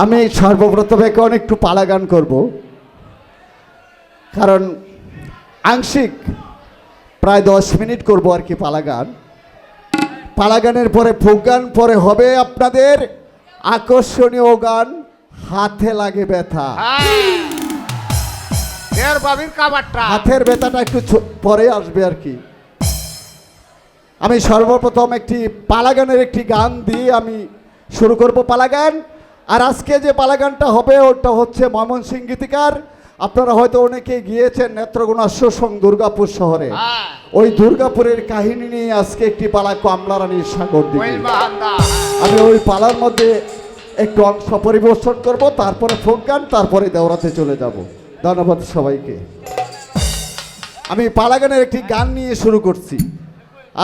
আমি সর্বপ্রথম এখন একটু পালা গান করব, কারণ আংশিক প্রায় 10 মিনিট করব আর কি পালা গান। পালা গানের পরে ফোক গান, পরে হবে আপনাদের আকর্ষণীয় গান হাতে লাগে ব্যথা। হাতের ব্যথাটা একটু পরে আসবে আর কি। আমি সর্বপ্রথম একটি পালা গানের একটি গান দিয়ে আমি শুরু করব পালা গান। আর আজকে যে পালা গানটা হবে ওটা হচ্ছে ময়মনসিংহ গীতিকার। আপনারা হয়তো অনেকে গিয়েছেন নেত্রকোনা সং দুর্গাপুর শহরে, ওই দুর্গাপুরের কাহিনী নিয়ে আজকে একটি পালা কমলারানীর সাগর দিকে। আমি ওই পালার মধ্যে একটু অংশ পরিবেশন করব, তারপরে ফোক গান, তারপরে দেওরাতে চলে যাব। ধন্যবাদ সবাইকে। আমি পালা গানের একটি গান নিয়ে শুরু করছি।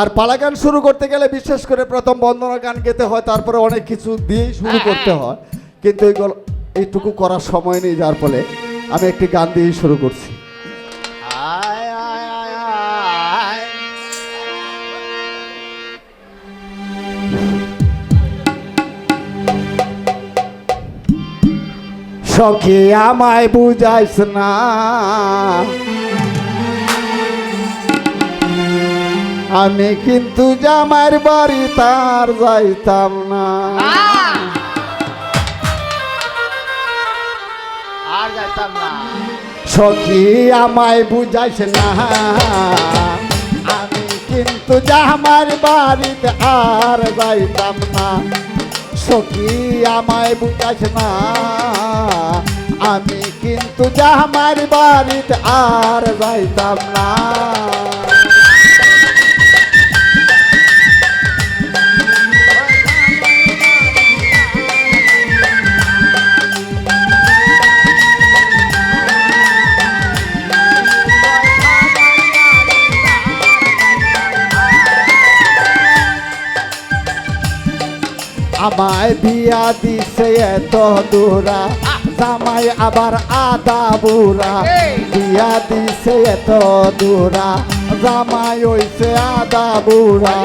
আর পালা গান শুরু করতে গেলে বিশেষ করে প্রথম বন্দনা গান গেতে হয়, তারপরে অনেক কিছু দিয়েই শুরু করতে হয়, কিন্তু এইটুকু করার সময় নেই, যার ফলে আমি একটি গান দিয়েই শুরু করছি। সখী আমায় বুঝাইস না, আমি কিন্তু জামার বাড়ি তার যাইতাম না। সখী আমায় বুঝাইস না, আমি কিন্তু জামার বাড়িতে আর যাইতাম না। সখী আমায় বুঝাইস না, আমি কিন্তু জামার বাড়িতে আর যাইতাম না। আমায় বিয়া দিছে এত দূরা, জামাই আবার আদা বুড়া। বিয়া দিছে এত দূরা, জামাই হইছে আদা বুড়া।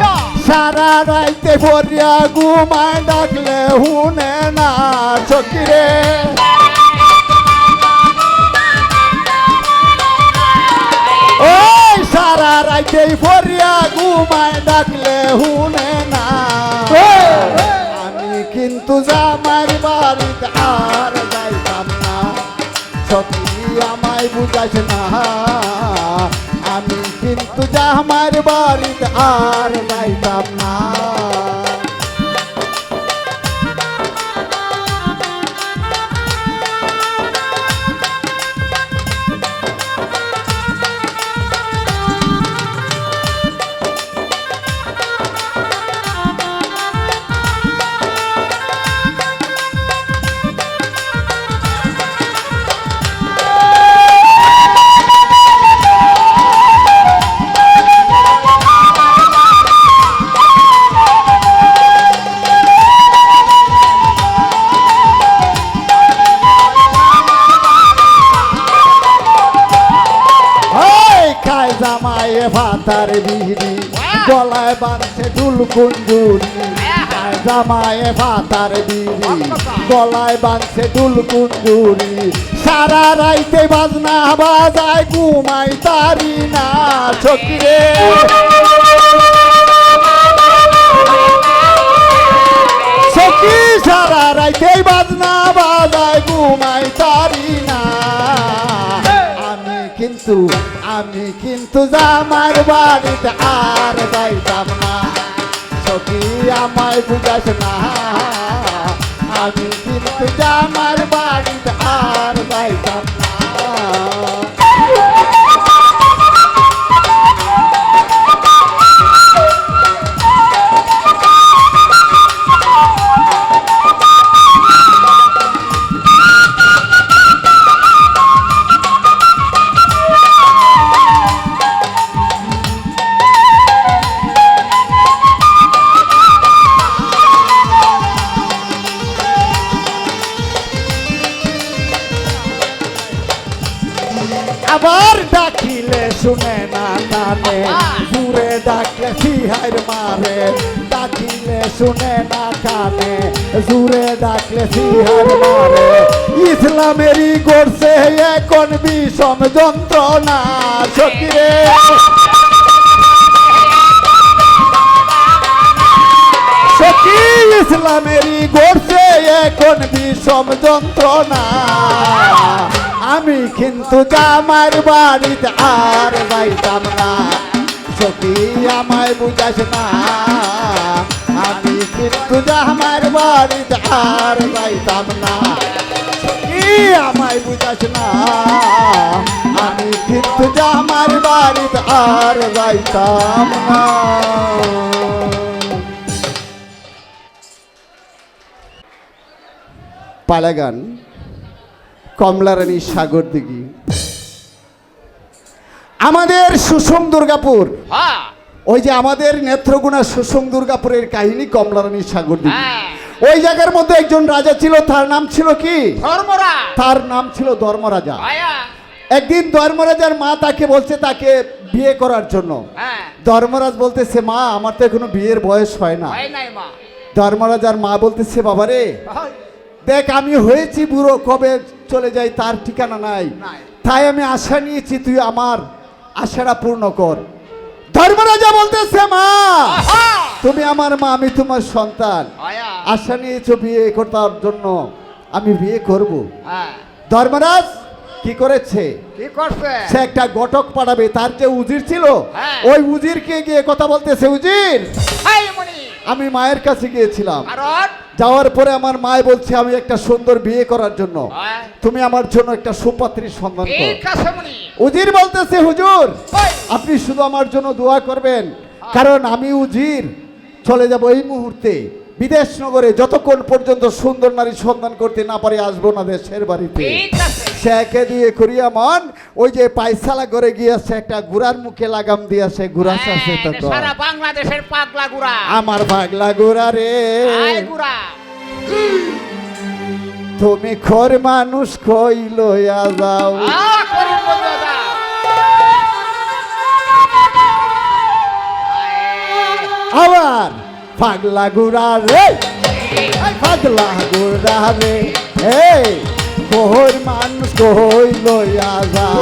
সারা রাইতে ভরিয়া ঘুমায় ডাকলে হুনে না চকিরে। ওই সারা রাইতে ভরিয়া ঘুমায় ডাকলে হুনে না। কিন্তু জামার বাড়িতে আর যাইতাম না। সখী আমায় বুঝাইস না, আমি কিন্তু জামার বাড়িতে আর যাইতাম না। জামায়ে ভাতার বিড়ি গলায় বাঁধছে ঢুল কুঞ্জুরি। জামায়ে ভাতার বিড়ি গলায় বাঁধছে ঢুল কুঞ্জুরি। সারা রাইতে বাজনা বাজায় ঘুমাই তারি না চকিরে। সখী সারা রাইতে বাজনা বাজায় ঘুমাই তারি না। আমি কিন্তু জামার বাড়িতে আর যাইতাম না। সখী আমায় বুঝাস না, আমি কিন্তু জামার বাড়িতে আর যাইতাম না। আবার ডাকিলে শুনে না কানে, দূরে ডাকলে ফিহার মারে। ডাকিলে শুনে না কানে জুড়ে ডাকলে সিহার মারে ইসলামেরই করছে এখন বিষম যন্ত্রণা সখিরে সখী ইসলামেরই করছে এখন বিষম যন্ত্রণা আমি কিন্তু জামার বাড়িতে আর যাইতাম না সখী আমায় বুঝাস না আমি কিন্তু জামার বাড়িতে আর যাইতাম না সখী আমায় বুঝাস না আমি কিন্তু জামার বাড়িতে আর যাইতাম না। পালাগান কমলারানী সাগর দিঘি আমাদের সুষম দুর্গাপুর ওই যে আমাদের নেত্রকোনা সুষম দুর্গাপুরের কাহিনী কমলারানী সাগর দিঘি ওই জায়গার মধ্যে একজন রাজা ছিল তার নাম ছিল কি তার নাম ছিল ধর্মরাজা একদিন ধর্মরাজার মা তাকে বলছে তাকে বিয়ে করার জন্য ধর্মরাজ বলতেছে মা আমার তো এখনো বিয়ের বয়স হয় না ধর্মরাজার মা বলতেছে বাবারে দেখ আমি হয়েছি বুড়ো কবে চলে যাই তার ঠিকানা নাই তাই আমি আশা নিয়েছি তুই আমার আশাটা পূর্ণ কর ধর্মরাজা বলতেছে মা তুমি আমার মা আমি তোমার সন্তান আশা নিয়েছো বিয়ে করার জন্য আমি বিয়ে করব ধর্মরাজ কি করেছে সে একটা ঘটক পাঠাবে তার যে উজির ছিল ওই উজিরকে গিয়ে কথা বলতেছে উজির আমি মায়ের কাছে গিয়েছিলাম যাওয়ার পরে আমার মায় বলছে আমি একটা সুন্দর বিয়ে করার জন্য তুমি আমার জন্য একটা সুপাত্রীর সন্ধান করো উজির বলতেছে হুজুর আপনি শুধু আমার জন্য দোয়া করবেন কারণ আমি উজির চলে যাব এই মুহূর্তে বিদেশ নগরে যতক্ষণ পর্যন্ত সুন্দর নারী সন্ধান করতে না পারি আসবো না দেশের বাড়িতে সে একে দিয়ে করিয়া মন ওই যে পায়সালা করে গিয়েছে একটা গুড়ার মুখে লাগাম দিয়েছে গুড়া চাষে তো সারা বাংলাদেশের পাগলা গুড়া আমার পাগলা গুড়া রে তুমি খোর মানুষ কই লইয়া যাও আবার পাগলা গুড়া রে পাগলা গুড়া রে এই খোর মানুষ কই লইয়া যাও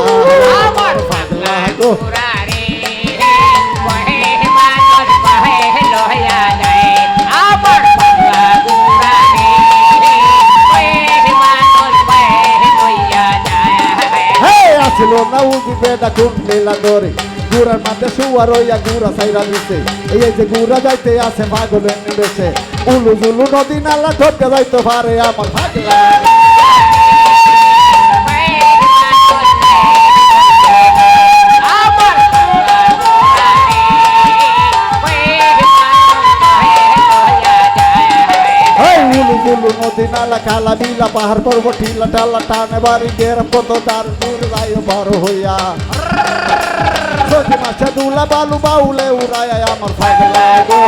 আমার পাগলা গুড়া রে ওহে মানুষ কই লইয়া যায় আমার পাগলা গুড়া রে ওহে মানুষ কই লইয়া যায় হে আসল না উদি বেটা কুমলিলা ধরে গুড়ার মাঝে শুয়ার হইয়া গুড়া সাইরা দিছে এই যে গুড়া যাইতে আছে পাগলের নিবেছে উলু জুলু নদী নালা ঠকে যাইতে পারে আমার পাগলা নদী নালা খালা বিলা পাহাড় পর্বত টিলা টালা টানে বাড়ি গেরম কত তার দূর যাই বড় হইয়া সজি মাছে দুলা বালু বাউলে উড়ায় আমার পাগলা গো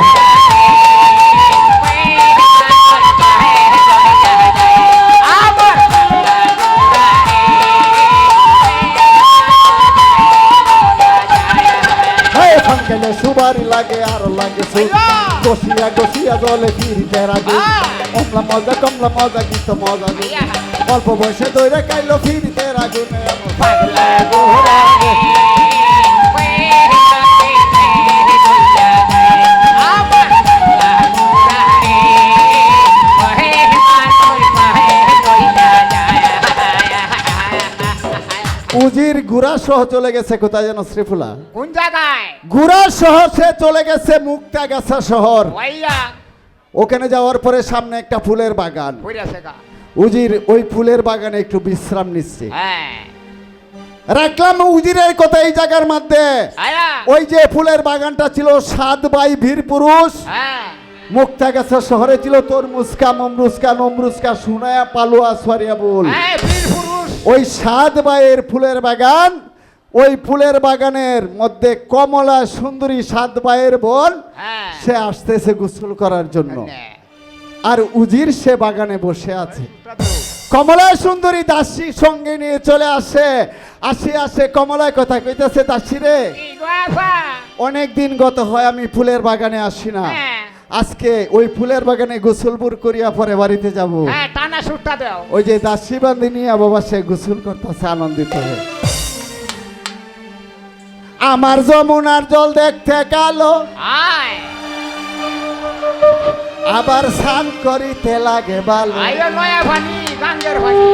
ফাঙ্কেলে সুবারি লাগে আর লাগে গসিয়া গসিয়া জলে ফিরিতে রাগে কমলা মজা গীত মজা অল্প বয়সে দৈরে কাইলো ফিরিতে রাগুনে পাগলা গো উজির গুড়া সহ চলে গেছে কোথায় যেন শ্রীফুলা কোন জায়গায় গুড়া শহর সে চলে গেছে মুক্তাগাছা শহর ওখানে যাওয়ার পরে সামনে একটা ফুলের বাগান উজির ওই ফুলের বাগানে একটু বিশ্রাম নিচ্ছে রাখলাম উজিরের কথা এই জায়গার মধ্যে ওই যে ফুলের বাগানটা ছিল 7 ভাই বীর পুরুষ মুক্তাগাছা শহরে ছিল তরমুজকা মমরুজকা নমরুজকা সুনায়া পালুয়া সোয়ারিয়া বল ওই 7 ভাইয়ের ফুলের বাগান ওই ফুলের বাগানের মধ্যে কমলা সুন্দরী 7 ভাইয়ের বোন সে আসতেছে গোসল করার জন্য আর উজির সে বাগানে বসে আছে কমলা সুন্দরী দাসী সঙ্গে নিয়ে চলে আসে আসে কমলায় কথা কইতেছে দাসী রে অনেক দিন গত হয় আমি ফুলের বাগানে আসি না আজকে ওই ফুলের বাগানে গোসলপুর করিয়া পরে বাড়িতে যাব। হ্যাঁ টানা সুটটা দাও। ওই যে দাসী বান্ধি নিয়ে বাবা সে গোসল করতেছে আনন্দিত হয়ে। আমার যমুনার জল দেখতে কালো, আয় আবার স্নান করিতে লাগে ভালো। আইও নয়া ভানি গাঙ্গের ভানি।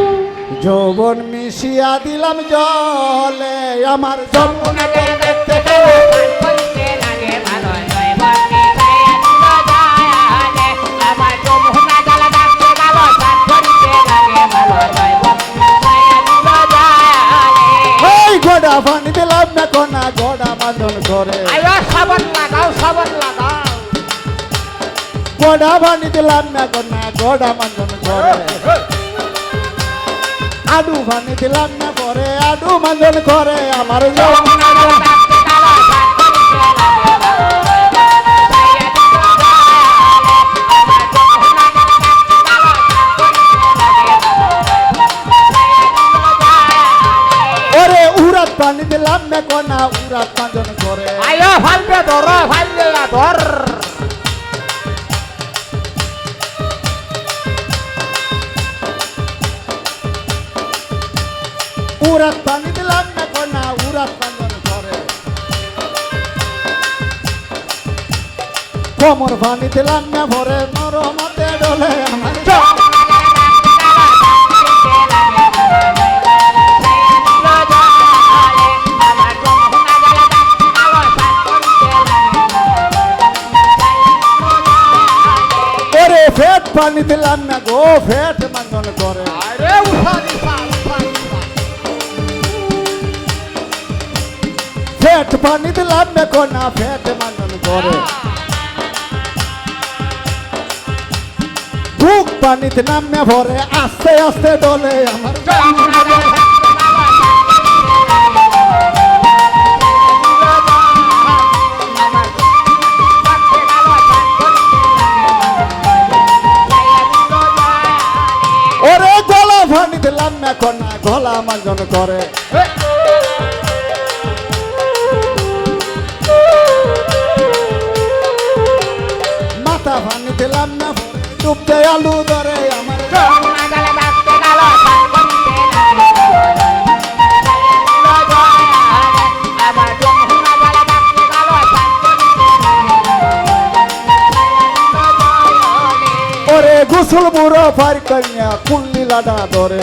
যৌবন মিশিয়া দিলাম জলে, আমার যমুনা জল দেখতে দেখতে কালো। কইতে লাগে ভালো নয় ভক্তি ছায়া দিল জায়ালে। আমার যমুনা জল দেখতে গেল সাত করিতে লাগে ভালো নয় ভক্তি ছায়া দিল জায়ালে। ওই গোড়া পানি দিলাম না কোনা গোড়া মাজন করে। আইও সাবান লাগাও সাবান লাগাও। গোড়া পানি দিলাম না কোনা গোড়া মাজন করে। আডু পানি দিলাম না পরে আডু মাজন করে। আমার যমুনা জল দেখতে গেল সাত করিতে লাগে ভালো নয় ভক্তি ছায়া দিল জায়ালে। আমার যমুনা জল দেখতে গেল সাত করিতে লাগে ভালো নয় ভক্তি ছায়া দিল জায়ালে। ওরে উড়াত পানি দিলাম না কোনা উড়াত মাজন করে। আয়ো ফালবে ধর ফালবে ধর। উড়াত পানি দিলাম না কোনা উড়াত মাজন করে। কোমর পানি দিলাম না ভরে নরমতে ডলে। আমার ওরে ফেট পানি দিলাম না গো ফেট মাজন করে। ফেট পানি দিলাম না কোনা ফেট মাজন করে। বুক পানি দিলাম না ভরে আস্তে আস্তে ডলে। আমার ওরে গলা পানি দিলাম না কোনা গলা মাজন করে। মাথা পানি দিলাম না ভরে ডুবতে আলু ধরে। আমার ওরে গোসল বুড়ো পার কন্যা কুল্লি লাডা ধরে।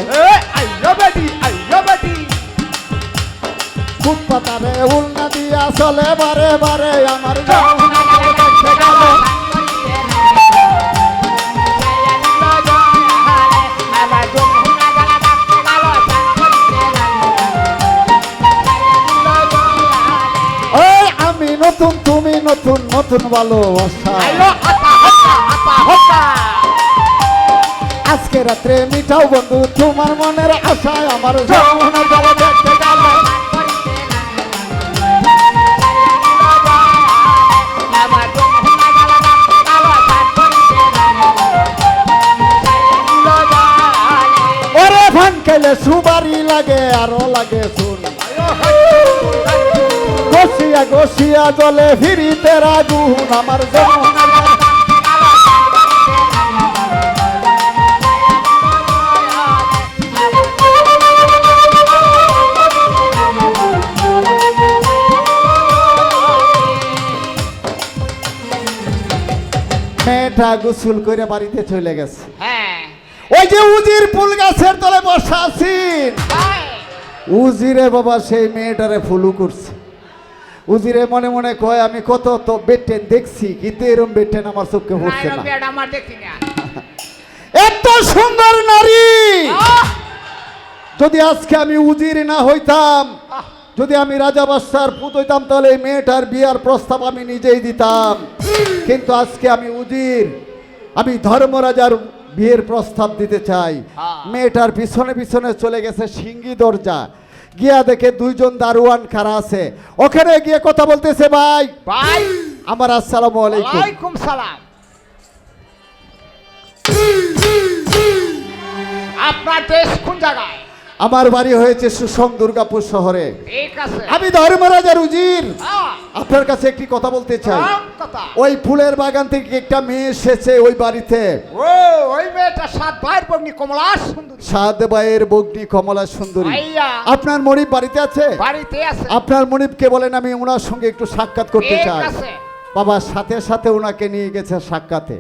ফুটপাতারে উল্না দিয়া চলে বারে বারে। আমার যমুনা জল দেখতে গেল। ওই আমি নতুন তুমি নতুন নতুন ভালোবাসা। আজকে রাত্রে মিঠাও বন্ধু তোমার মনের আশা। আমার যমুনা জল দেখতে গেল। ওরে ভান খেলে সুবারি লাগে আরো লাগে শুন। গসিয়া গসিয়া জলে ফিরিতে রাগুন। আমার যমুনা জল মেয়েটা গোসল করে বাড়িতে চলে গেছে। হ্যাঁ ওই যে উজির ফুল গাছের তলে বসা আছেন। উজিরে বাবা সেই মেয়েটারে ফুলু করছে। উজিরে মনে মনে কয় আমি কত তো বেটেন দেখছি কিন্তু এরম বেটেন আমার চোখে পড়ছে না। আমার দেখি না। এত সুন্দর নারী যদি আজকে আমি উজির না হইতাম, যদি আমি রাজা বাদশার পুত হইতাম তাহলে এই মেয়েটার বিয়ার প্রস্তাব আমি নিজেই দিতাম। কিন্তু আজকে আমি উজির, আমি ধর্মরাজার বিয়ের প্রস্তাব দিতে চাই। মেয়েটার পিছনে পিছনে চলে গেছে সিঙ্গি দরজা। গিয়া দেখে দুইজন দারোয়ান খাড়া আছে। ওখানে গিয়ে কথা বলতেছে, ভাই ভাই আমার আসসালামু আলাইকুম। ওয়ালাইকুম সালাম। আপনার দেশ কোন জায়গায়? আমার বাড়ি হয়েছে সুষম দুর্গাপুর শহরে। ঠিক আছে। আমি ধর্মরাজার উজির। হ্যাঁ, আপনার কাছে একটি কথা বলতে চাই। কোন কথা? ওই ফুলের বাগান থেকে একটা মেয়ে এসেছে ওই বাড়িতে। ও, ওই মেয়েটা সাত ভাইয়ের বগ্নি কমলা সুন্দরী। সাত ভাইয়ের বগ্নি কমলা সুন্দরী। ভাইয়া। আপনার মনিব বাড়িতে আছে? বাড়িতে আছে। আপনার মনিবকে বলেন আমি ওনার সঙ্গে একটু সাক্ষাৎ করতে ঠিক চাই। আছে। বাবা সাথে সাথে ওনাকে নিয়ে গেছে সাক্ষাতে।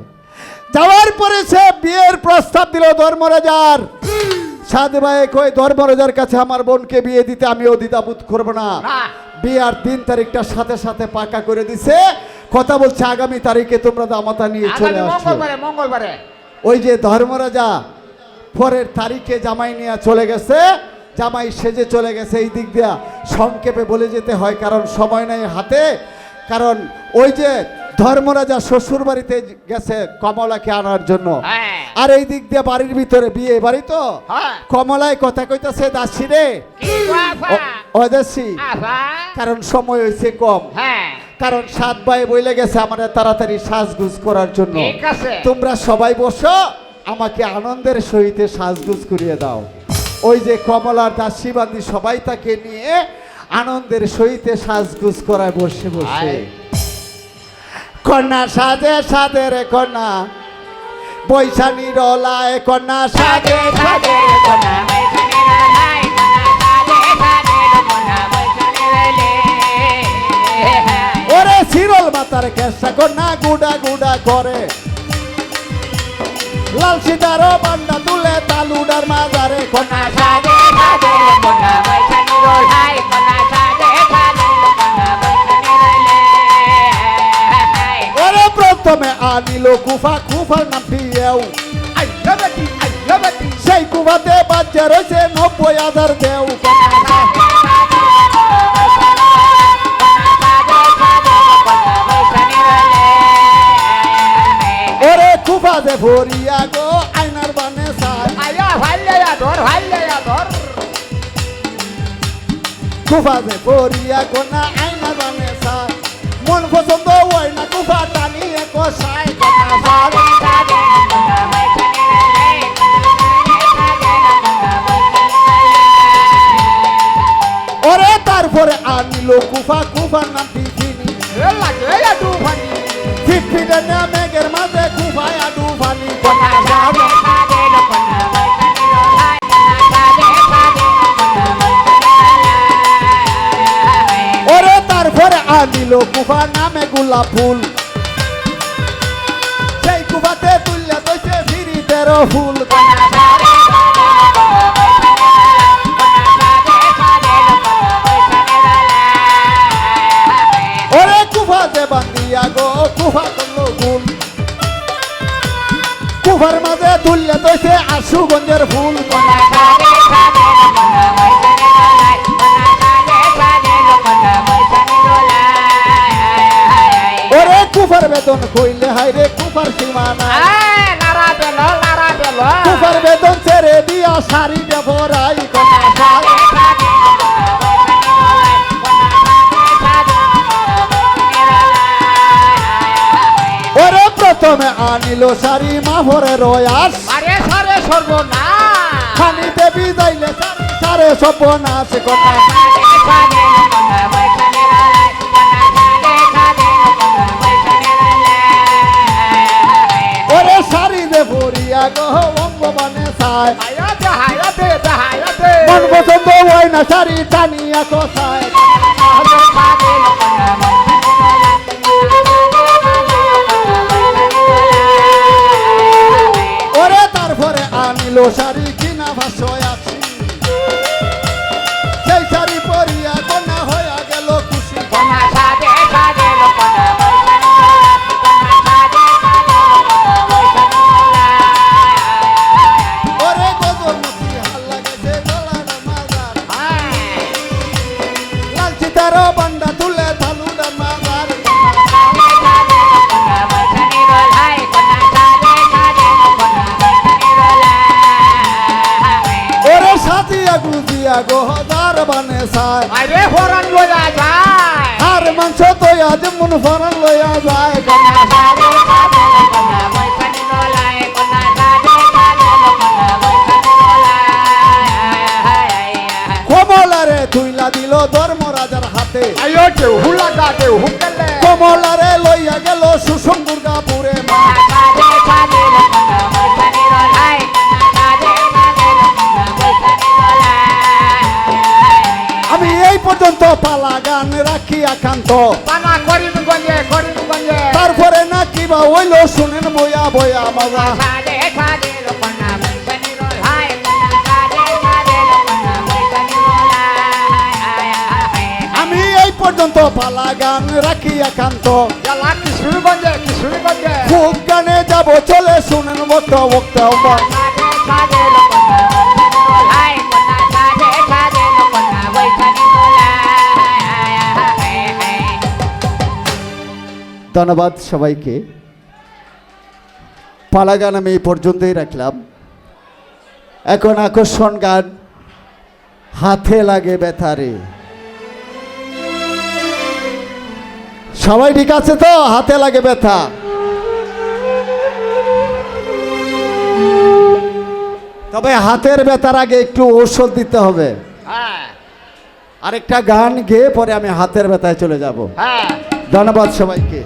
যাওয়ার পরে সে বিয়ের প্রস্তাব দিল ধর্মরাজার। সাত ভাই কই ধর্মরাজার কাছে আমার বোনকে বিয়ে দিতে আমিও দ্বিধাবোধ করবো না। না। বিয়ার 3 তারিখটা সাথে সাথে পাকা করে দিছে। কথা বলছে আগামী তারিখে তোমরা দামাতা নিয়ে চলে আগামী আসছো। মঙ্গলবারে, মঙ্গলবারে। ওই যে ধর্মরাজা পরের তারিখে জামাই নিয়ে চলে গেছে। জামাই সেজে চলে গেছে। এই দিক দিয়া সংক্ষেপে বলে যেতে হয় কারণ সময় নাই হাতে। কারণ ওই যে ধর্মরাজা শ্বশুর বাড়িতে গেছে কমলাকে আনার জন্য। হ্যাঁ। আর এই দিক দিয়ে বাড়ির ভিতরে বিয়ে বাড়ি তো হ্যাঁ। কমলায় কথা কইতাছে দাসী রে কি বাবা? ও দাসী, আবা। কারণ সময় হয়েছে কম। হ্যাঁ। কারণ সাত ভাই বইলে গেছে আমাদের তাড়াতাড়ি সাজগুজ করার জন্য। ঠিক আছে। তোমরা সবাই বসো, আমাকে আনন্দের সহিত সাজগুজ করিয়ে দাও। ওই যে কমলার দাসী বান্দি সবাই তাকে নিয়ে আনন্দের সহিত সাজগুজ করায় বসে বসে। আয়। কন্যা সাজে সাজে রে কন্যা, বৈশানী রলায় কন্যা সাজে সাজে রে কন্যা। ওরে শিরল মাতার কেসা কন্যা গুডা গুডা করে, লাল সীতারও বান্ডা তুলে তালুডার মাজারে কন্যা সাজে সাজে রে কন্যা। ওরে প্রথমে আনিল কুফা, কুফার নাম পিয়েও। সেই কুফাতে বাচ্চা রয়েছে 90,000 দেও। ওরে কুফা দে ভরিয়া গো আয়নার বানে সাই। কুফা দে ভরিয়া গো না আয়নার বানে সাই। মন পছন্দ হয় না কুফা টানিয়ে কষাই কন্যা সাজে সাজে। ওরে তারপরে আনিল কুফা, কুফার নাম টিফিনি। টিফিনে না মেঘের মাঝে কুফায় আডু ফানি কন্যা সাজে। ওরে তারপরে আনিল কুফা নামে গোলাপ ফুল। সেই কুফাতে তুললে দইছে ফিরিতেরও ফুল কন্যা সাজে। ওরে কুফাতে বান্দিয়া গো কুফা করলো গুল। কুফার মাঝে তুললে দইছে আশুগঞ্জের ফুল কন্যা সাজে। ওরে কুফার বেতন কইলে হাই রে কুফার সীমানা। কুফার বেতন ছেড়ে দিয়া শাড়ি ব্যবহারাই কন্যা সাজে। ওরে প্রথমে আনিল শাড়ি মাভরে রয়াস। খানি দেবী যাইলে শাড়ি সারে সপনাশ কন্যা সাজে। ওরে শাড়ি দে ভরিয়া গো অঙ্গবানে সাই। মন পছন্দ হয় না শাড়ি টানিয়া কষায়। ওরে তারপরে আনিল শাড়ি কিনা ভাষয় আছি। সেই শাড়ি পরিয়া কন্যা হইয়া গেল খুশি। ওরে গজলমতি হাল লাগাইছে গলার মাজার। লাল সীতারও বান্ডা তুলে তালুডার মাজার। ওরে সাজিয়া গুজিয়া গো হাজার বানে সাই। আর মাংস তৈয়া যেমন ফরান লইয়া যায় কন্যা সাজে। কেউ হুলাগা কেউ হুকেলে কমলারে লইয়া গেল সুষম দুর্গাপুরে মা সাজে সাজে লোকনা বৈশানী রলাই সাজে সাজে লোকনা বৈশানী রলাই আমি এই পর্যন্ত পালা গান রাখি একান্ত পানা করিমগঞ্জে তারপরে না কিবা হইল শুনেন বয়া বয়া মজা সাজে সাজে লোকনা বৈশানী রলাই সাজে সাজে লোকনা বৈশানী রলাই আমি এই পর্যন্ত পালা গান রাখি একান্ত জ্বালা কিশোরগঞ্জে খুব গানে যাব চলে শুনেন বক্তা বক্তা সাজে সাজে লোকনা বৈশানী রলাই সাজে সাজে লোকনা বৈশানী রলাই ধন্যবাদ সবাইকে। পালা গান আমি এই পর্যন্তই রাখলাম। এখন আকর্ষণ গান হাতে লাগে ব্যথারে। সবাই ঠিক আছে তো? হাতে লাগে ব্যথা। তবে হাতের ব্যথার আগে একটু ঔষধ দিতে হবে। হ্যাঁ আরেকটা গান গেয়ে পরে আমি হাতের ব্যথায় চলে যাব। হ্যাঁ ধন্যবাদ সবাইকে।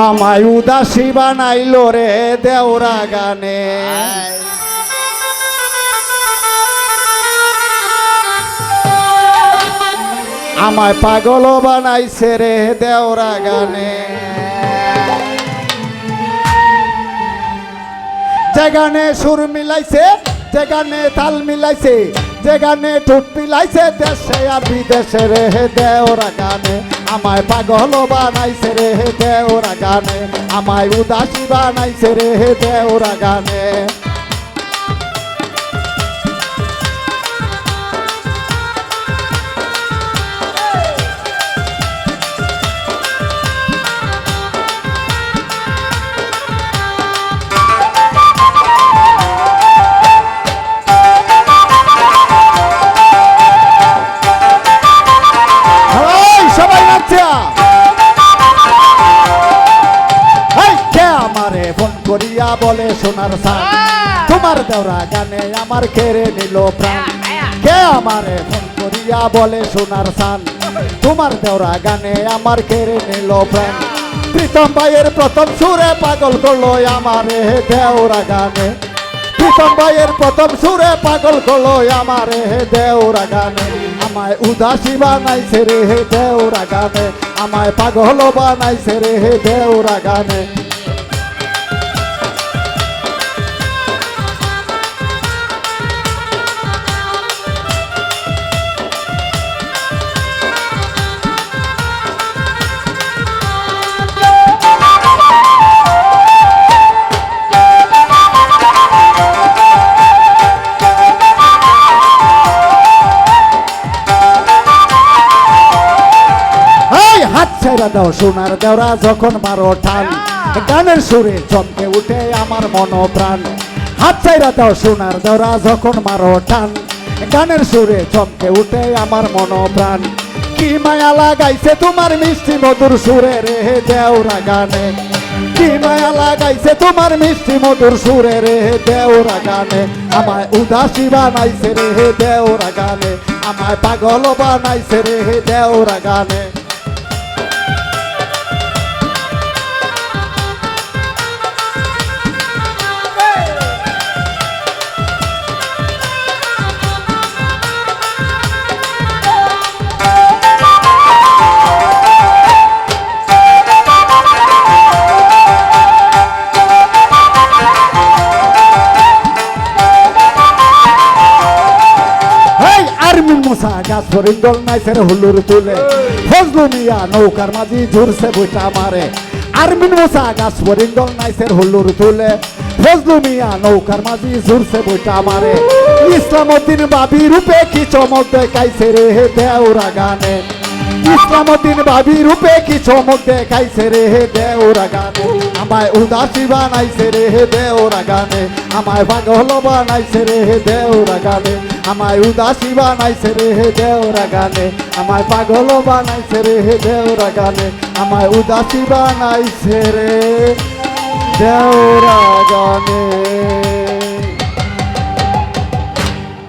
আমায় উদাসী বানাইলো রে দেওরা গানে, আমায় পাগল বানাইছে রে দেওরা গানে। যে গানে সুর মিলাইছে, যে গানে তাল মিলাইছে, যে গানে ঠোঁট মিলাইছে দেশে আর বিদেশে রে দেওরা গানে। আমায় পাগল বানাইছে রে দেওরা গানে, আমায় উদাসী বানাইছে রে দেওরা গানে। সবাই নাচছে। কে আমারে ফোন করিয়া বলে সোনার সান, তোমার দেওরা গানে আমার কেড়ে নিল প্রাণ। কে আমারে ফোন করিয়া বলে সোনার সান, তোমার দেওরা গানে আমার কেড়ে নিল প্রাণ। প্রীতম ভাইয়ের প্রথম সুরে পাগল করলো আমারে দেওরা গানে, প্রীতম ভাইয়ের প্রথম সুরে পাগল করলো আমারে দেওরা গানে। আমায় উদাসী বানাইছে রে দেওরা গানে, আমায় পাগল বানাইছে রে দেওরা গানে। ছেড়ে দাও সোনার দেওরা যখন মারো টান, গানের সুরে চমকে উঠে আমার মন প্রাণ। হাত ছেড়ে দাও সোনার দেওরা যখন মারো টান, গানের সুরে চমকে উঠে আমার মন প্রাণ। কি মায়া লাগাইছে তোমার মিষ্টি মধুর সুরে রে দেওরা গানে, কি মায়া লাগাইছে তোমার মিষ্টি মধুর সুরে রে দেওরা গানে। আমায় উদাসী বানাইছে রে দেওরা গানে, আমায় পাগল বানাইছে রে দেওরা গানে। গাছ ফরিন্দল নাইসের হুলুর তুলে, ফজলু মিয়া নৌকার মাঝি ঝুরছে বইটা মারে। আরমিন মোসা গাছ ফরিন্দল নাইসের হুলুর তুলে, ফজলু মিয়া নৌকার মাঝি ঝুরছে বইটা মারে। ইসলামউদ্দিন বাবি রূপে কি চমক দেখাইছে রে দেওরা গানে, ইসলামউদ্দিন ভাবি রূপে কি চমক দেখাইছে রে দেওরা গানে আমায় উদাসী বানাইছে রে দেওরা গানে আমায় পাগল বানাইছে রে দেওরা গানে আমায় উদাসী বানাইছে রে দেওরা গানে আমায় পাগল বানাইছে রে দেওরা গানে আমায় উদাসী বানাইছে রে দেওরা গানে